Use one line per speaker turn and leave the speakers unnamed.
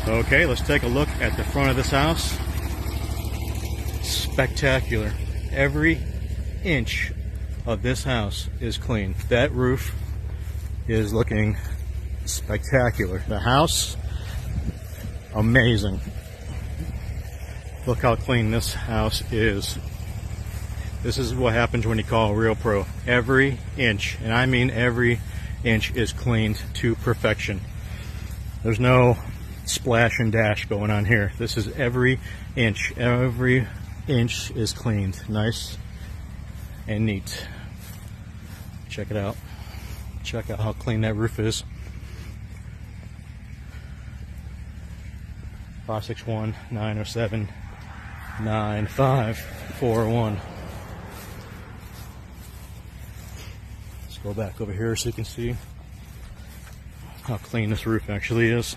Okay, let's take a look at the front of this house. Spectacular. Every inch of this house is clean. That roof is looking spectacular. The house, amazing. Look how clean this house is. This is what happens when you call a real pro. Every inch, and I mean every inch, is cleaned to perfection. There's no splash and dash going on here. This is every inch. Every inch is cleaned. Nice and neat. Check it out. Check out how clean that roof is. 561-907-9541. Let's go back over here so you can see how clean this roof actually is.